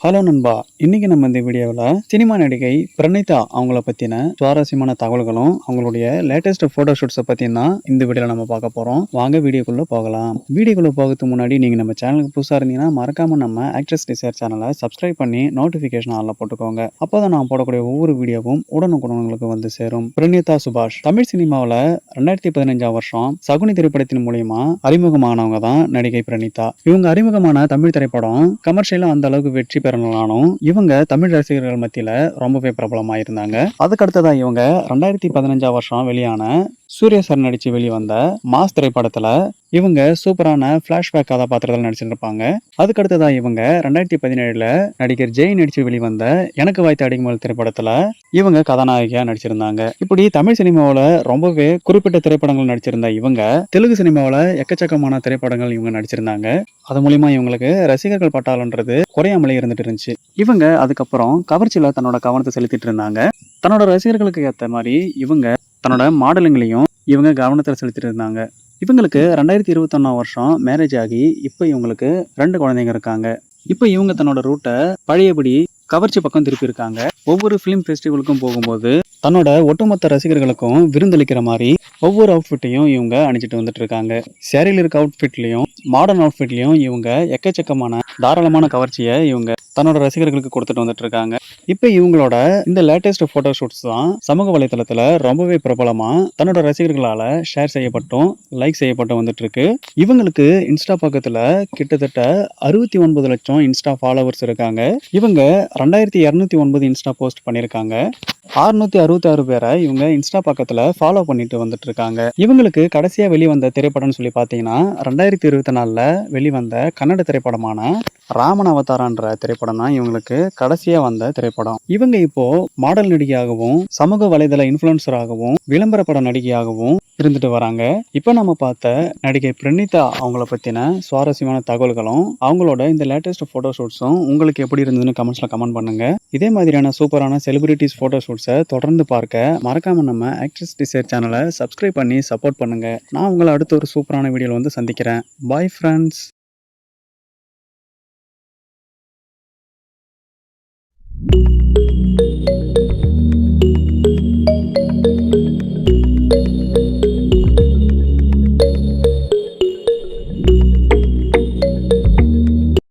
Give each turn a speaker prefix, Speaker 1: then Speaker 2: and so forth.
Speaker 1: Hello நண்பா, இன்னைக்கு நம்ம இந்த வீடியோவில் சினிமா நடிகை பிரணீதா அவங்கள பற்றின சுவாரஸ்யமான தகவல்களும் அவங்களுடைய லேட்டஸ்ட் ஃபோட்டோ ஷூட்ஸை பற்றியும் தான் இந்த வீடியோவில் நம்ம பார்க்க போகிறோம். வாங்க வீடியோக்குள்ளே போகலாம். வீடியோக்குள்ளே போகிறதுக்கு முன்னாடி நீங்கள் நம்ம சேனலுக்கு புதுசாக இருந்தீங்கன்னா மறக்காமல் நம்ம ஆக்ட்ரஸ் டிசைர் சேனலை சப்ஸ்கிரைப் பண்ணி நோட்டிஃபிகேஷன் ஆளில் போட்டுக்கோங்க. அப்போ தான் நான் போடக்கூடிய ஒவ்வொரு வீடியோவும் உடனுக்குடன் உங்களுக்கு வந்து சேரும். பிரணீதா சுபாஷ் தமிழ் சினிமாவில் 2015 வருஷம் சகுனி திரைப்படத்தின் மூலியமா அறிமுகமானவங்க தான் நடிகை பிரணீதா. இவங்க அறிமுகமான தமிழ் திரைப்படம் கமர்ஷியலாக அந்த அளவுக்கு வெற்றி பெறலனாலும் இவங்க தமிழ் ரசிகர்கள் மத்தியில ரொம்பவே பிரபலமாயிருந்தாங்க. அதுக்கடுத்ததா இவங்க 2015 வருஷம் வெளியான சூர்யா சார் நடிச்சு வெளிவந்த மாஸ் திரைப்படத்துல இவங்க சூப்பரான பிளாஷ்பேக் கதாபாத்திரத்தில் நடிச்சிருப்பாங்க. அதுக்கடுத்ததான் இவங்க 2017 நடிகர் ஜெய் நடிச்சு வெளிவந்த எனக்கு வாய்த்த அடிக்குமல் திரைப்படத்துல இவங்க கதாநாயகியா நடிச்சிருந்தாங்க. இப்படி தமிழ் சினிமாவில் ரொம்பவே குறிப்பிட்ட திரைப்படங்கள் நடிச்சிருந்த இவங்க தெலுங்கு சினிமாவில் எக்கச்சக்கமான திரைப்படங்கள் இவங்க நடிச்சிருந்தாங்க. அது மூலியமா இவங்களுக்கு ரசிகர்கள் பட்டாளன்றது குறையாமலே இருந்துட்டு இருந்துச்சு. இவங்க அதுக்கப்புறம் கவர்ச்சியில தன்னோட கவனத்தை செலுத்திட்டு இருந்தாங்க. தன்னோட ரசிகர்களுக்கு ஏற்ற மாதிரி இவங்க தன்னோட மாடலிங்லையும் இவங்க கவனத்தை செலுத்திட்டு இருந்தாங்க. இவங்களுக்கு 2021 வருஷம் மேரேஜ் ஆகி இப்போ இவங்களுக்கு 2 குழந்தைங்க இருக்காங்க. இப்போ இவங்க தன்னோட ரூட்டை பழையபடி கவர்ச்சி பக்கம் திருப்பி இருக்காங்க. ஒவ்வொரு ஃபிலிம் ஃபெஸ்டிவலுக்கும் போகும்போது தன்னோட ஒட்டுமொத்த ரசிகர்களுக்கும் விருந்தளிக்கிற மாதிரி ஒவ்வொரு அவுட்ஃபிட்டையும் இவங்க அணிஞ்சிட்டு வந்துட்டு இருக்காங்க. சேரியில் இருக்க அவுட்ஃபிட்லையும் மாடர்ன் அவுட்ஃபிட்லையும் இவங்க எக்கச்சக்கமான தாராளமான கவர்ச்சியை இவங்க தன்னோட ரசிகர்களுக்கு கொடுத்துட்டு வந்துட்டு இருக்காங்க. இப்போ இவங்களோட இந்த லேட்டஸ்ட் போட்டோ ஷூட்ஸ் தான் சமூக வலைதளத்துல ரொம்பவே பிரபலமா தன்னோட ரசிகர்களால ஷேர் செய்யப்பட்டும் லைக் செய்யப்பட்டும் வந்துட்டு இருக்கு. இவங்களுக்கு இன்ஸ்டா பக்கத்துல கிட்டத்தட்ட 69 லட்சம் இன்ஸ்டா ஃபாலோவர்ஸ் இருக்காங்க. இவங்க 2209 இன்ஸ்டா போஸ்ட் பண்ணியிருக்காங்க. 666 பேரை இவங்க இன்ஸ்டா பக்கத்துல ஃபாலோ பண்ணிட்டு வந்துட்டு இருக்காங்க. இவங்களுக்கு கடைசியா வெளிவந்த திரைப்படம்னு சொல்லி பாத்தீங்கன்னா 2024 வெளிவந்த கன்னட திரைப்படமான ராமன் அவதாரன்ற திரைப்படம் தான் இவங்களுக்கு கடைசியா வந்த திரைப்படம். இவங்க இப்போ மாடல் நடிகையாகவும் சமூக வலைதள இன்ஃபுளுசராகவும் விளம்பரப்பட நடிகையாகவும் இருந்துட்டு வராங்க. இப்போ நம்ம பார்த்த நடிகை பிரணீதா அவங்கள பத்தின சுவாரஸ்யமான தகவல்களும் அவங்களோட இந்த லேட்டஸ்ட் போட்டோ ஷூட்ஸும் உங்களுக்கு எப்படி இருந்ததுன்னு கமெண்ட்ஸ்ல கமெண்ட் பண்ணுங்க. இதே மாதிரியான சூப்பரான செலிபிரிட்டிஸ் போட்டோ ஷூட்ஸை தொடர்ந்து பார்க்க மறக்காம நம்ம ஆக்ட்ரஸ் டிசைர் சேனலை சப்ஸ்கிரைப் பண்ணி சப்போர்ட் பண்ணுங்க. நான் உங்களை அடுத்த ஒரு சூப்பரான வீடியோல வந்து சந்திக்கிறேன். Bye friends.